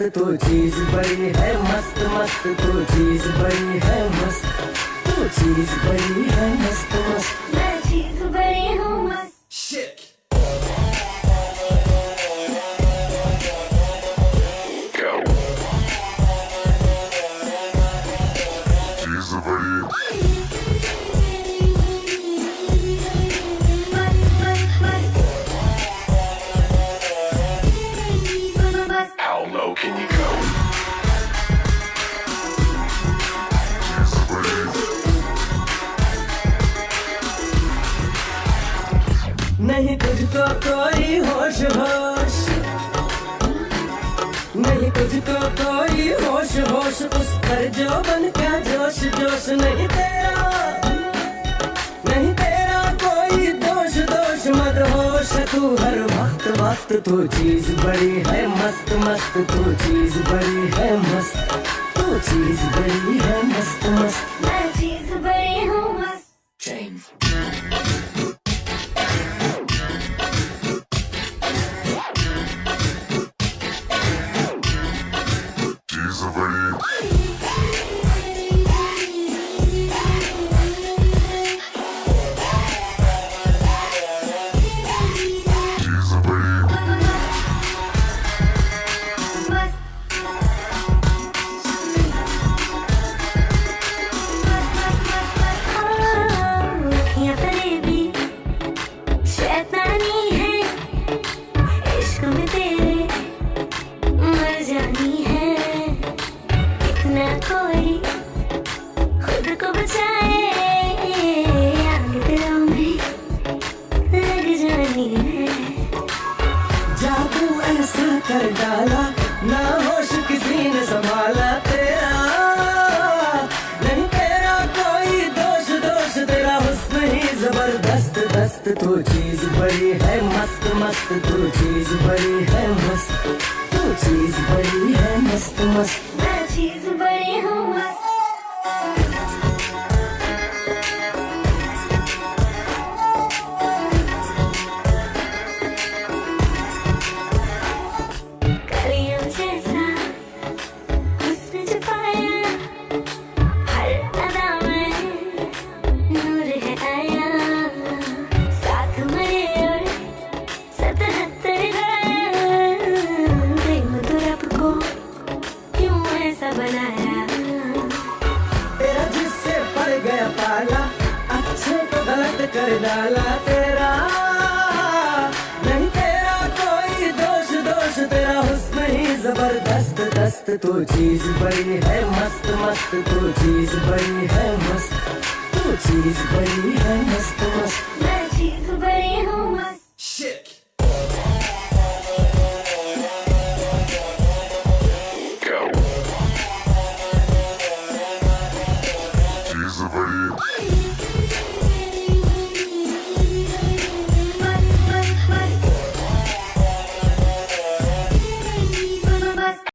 तू चीज बड़ी है मस्त मस्त, तू चीज बड़ी है मस्त, तू चीज बड़ी है मस्त मस्त, मैं चीज बड़ी हूँ मस्त। Shit. How low can you go? नहीं तुझको कोई होश होश, नहीं तुझको कोई होश होश, उस पर जो बन का जोश जोश, नहीं तेरा कोई दोष दोष, मदहोश तू हर वक्त वक्त, तू चीज बड़ी है मस्त मस्त, तू चीज बड़ी है मस्त, तू चीज बड़ी है मस्त मस्त, मैं चीज बड़ी हूँ मस्त। Chain. कोई खुद को बचाए, आग दिलों में लग जानी है। जादू ऐसा कर डाला, ना होश किसी ने संभाला तेरा, नहीं तेरा कोई दोष दोष, तेरा हुस्न ही जबरदस्त दस्त, तू चीज बड़ी है मस्त मस्त, तू चीज बड़ी है मस्त, तू चीज बड़ी है मस्त मस्त, मैं चीज बड़ी हूँ मस्त। कलियों जैसा हुस्न छुपाया, हर अदा में नूर है आया, साथ मरे और 77 प्रेम तो रब को क्यों ऐसा बनाया, तेरा जिससे पड़ गया पाला, अच्छे को गलत कर डाला तेरा, नहीं तेरा कोई दोष दोष, तेरा हुस्न ही जबरदस्त दस्त, तू चीज बड़ी है मस्त मस्त, तू चीज बड़ी है मस्त, तू चीज बड़ी है मस्त मस्त, मैं चीज बड़ी हूँ मस्त।